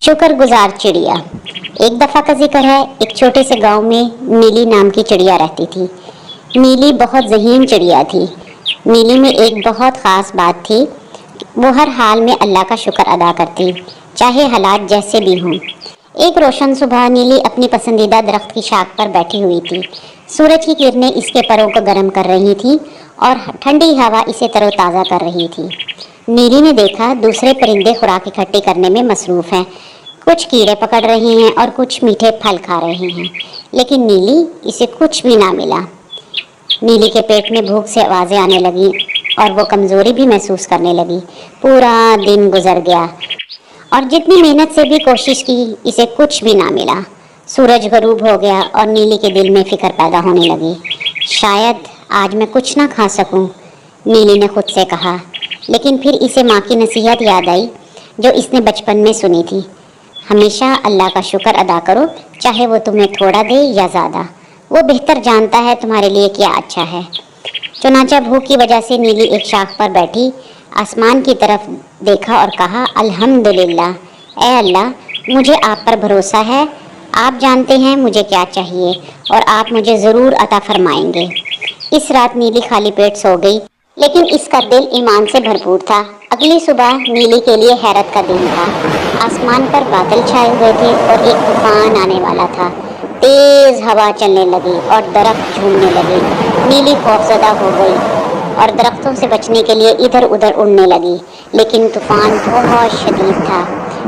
शुक्रगुजार चिड़िया। एक दफ़ा का जिक्र है, एक छोटे से गांव में नीली नाम की चिड़िया रहती थी। नीली बहुत ज़हीन चिड़िया थी। नीली में एक बहुत ख़ास बात थी, वो हर हाल में अल्लाह का शुक्र अदा करती, चाहे हालात जैसे भी हों। एक रोशन सुबह नीली अपनी पसंदीदा दरख्त की शाख पर बैठी हुई थी। सूरज की किरणें इसके परों को गर्म कर रही थीं और ठंडी हवा इसे तरोताज़ा कर रही थी। नीली ने देखा दूसरे परिंदे खुराक इकट्ठी करने में मसरूफ़ हैं। कुछ कीड़े पकड़ रहे हैं और कुछ मीठे फल खा रहे हैं, लेकिन नीली इसे कुछ भी ना मिला। नीली के पेट में भूख से आवाज़ें आने लगी और वो कमज़ोरी भी महसूस करने लगी। पूरा दिन गुजर गया और जितनी मेहनत से भी कोशिश की, इसे कुछ भी ना मिला। सूरज गरूब हो गया और नीली के दिल में फ़िक्र पैदा होने लगी। शायद आज मैं कुछ ना खा सकूं, नीली ने खुद से कहा। लेकिन फिर इसे माँ की नसीहत याद आई जो इसने बचपन में सुनी थी, हमेशा अल्लाह का शुक्र अदा करो, चाहे वो तुम्हें थोड़ा दे या ज़्यादा। वो बेहतर जानता है तुम्हारे लिए क्या अच्छा है। चुनाचा भूख की वजह से नीली एक शाख पर बैठी आसमान की तरफ देखा और कहा, अल्हम्दुलिल्लाह, ऐ अल्लाह, मुझे आप पर भरोसा है। आप जानते हैं मुझे क्या चाहिए और आप मुझे ज़रूर अता फरमाएंगे। इस रात नीली खाली पेट सो गई, लेकिन इसका दिल ईमान से भरपूर था। अगली सुबह नीली के लिए हैरत का दिन था। आसमान पर बादल छाए हुए थे और एक तूफान आने वाला था। तेज़ हवा चलने लगी और दरख्त झूमने लगे। नीली खौफज़दा हो गई और दरख्तों से बचने के लिए इधर उधर उड़ने लगी, लेकिन तूफान बहुत शदीद था।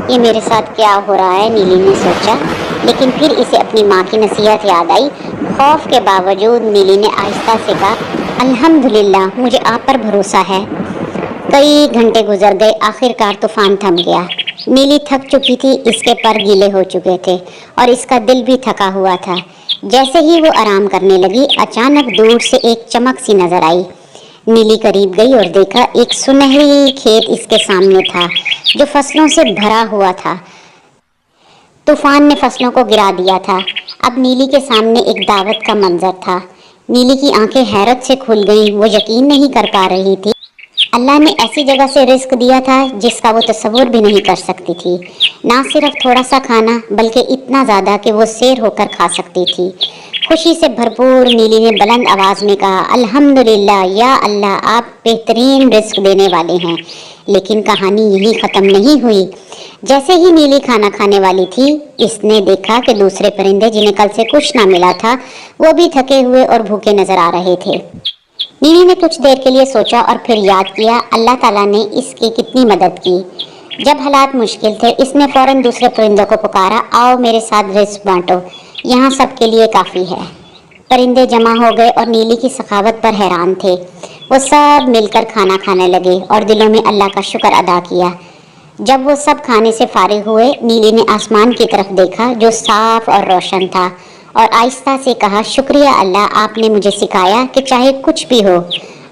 ये मेरे साथ क्या हो रहा है, नीली ने सोचा। लेकिन फिर इसे अपनी माँ की नसीहत याद आई। खौफ के बावजूद नीली ने आहिस्ता से कहा, अल्हम्दुलिल्लाह, मुझे आप पर भरोसा है। कई घंटे गुजर गए, आखिरकार तूफान थम गया। नीली थक चुकी थी, इसके पर गीले हो चुके थे और इसका दिल भी थका हुआ था। जैसे ही वो आराम करने लगी, अचानक दूर से एक चमक सी नजर आई। नीली करीब गई और देखा एक सुनहरी खेत इसके सामने था जो फसलों से भरा हुआ था। तूफान ने फसलों को गिरा दिया था। अब नीली के सामने एक दावत का मंजर था। नीली की आंखें हैरत से खुल गईं। वो यकीन नहीं कर पा रही थी, अल्लाह ने ऐसी जगह से रिस्क दिया था जिसका वो तसव्वुर भी नहीं कर सकती थी। ना सिर्फ थोड़ा सा खाना, बल्कि इतना ज़्यादा कि वो सैर होकर खा सकती थी। खुशी से भरपूर नीली ने बुलंद आवाज़ में कहा, अल्हम्दुलिल्लाह, या अल्लाह, आप बेहतरीन रिस्क देने वाले हैं। लेकिन कहानी यही ख़त्म नहीं हुई। जैसे ही नीली खाना खाने वाली थी, इसने देखा कि दूसरे परिंदे जिन्हें कल से कुछ ना मिला था, वो भी थके हुए और भूखे नजर आ रहे थे। नीली ने कुछ देर के लिए सोचा और फिर याद किया अल्लाह ताला ने इसकी कितनी मदद की। जब हालात मुश्किल थे, इसने फौरन दूसरे परिंदों को पुकारा, आओ मेरे साथ रिस्क बांटो, यहाँ सबके लिए काफ़ी है। परिंदे जमा हो गए और नीली की सखावत पर हैरान थे। वो सब मिलकर खाना खाने लगे और दिलों में अल्लाह का शुक्र अदा किया। जब वो सब खाने से फारिग हुए, नीली ने आसमान की तरफ देखा जो साफ और रोशन था और आहिस्ता से कहा, शुक्रिया अल्लाह, आपने मुझे सिखाया कि चाहे कुछ भी हो,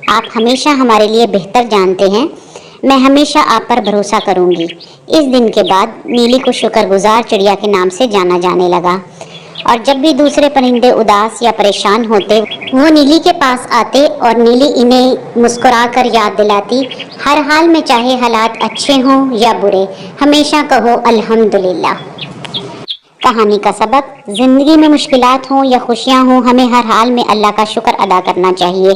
आप हमेशा हमारे लिए बेहतर जानते हैं। मैं हमेशा आप पर भरोसा करूंगी। इस दिन के बाद नीली को शुक्रगुजार चिड़िया के नाम से जाना जाने लगा और जब भी दूसरे परिंदे उदास या परेशान होते, वो नीली के पास आते और नीली इन्हें मुस्कुराकर याद दिलाती, हर हाल में चाहे हालात अच्छे हों या बुरे, हमेशा कहो अल्हम्दुलिल्लाह। कहानी का सबक, ज़िंदगी में मुश्किलात हों या खुशियाँ हों, हमें हर हाल में अल्लाह का शुक्र अदा करना चाहिए।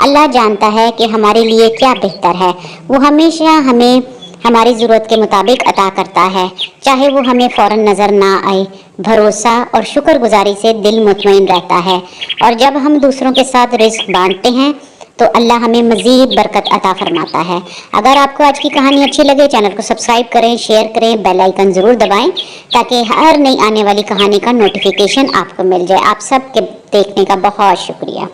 अल्लाह जानता है कि हमारे लिए क्या बेहतर है। वो हमेशा हमें हमारी ज़रूरत के मुताबिक अता करता है, चाहे वो हमें फ़ौरन नज़र ना आए। भरोसा और शुक्रगुजारी से दिल मुतमईन रहता है और जब हम दूसरों के साथ रिस्क बांटते हैं तो अल्लाह हमें मज़ीद बरकत अता फरमाता है। अगर आपको आज की कहानी अच्छी लगे, चैनल को सब्सक्राइब करें, शेयर करें, बेल आइकन ज़रूर दबाएं ताकि हर नई आने वाली कहानी का नोटिफिकेशन आपको मिल जाए। आप सब के देखने का बहुत शुक्रिया।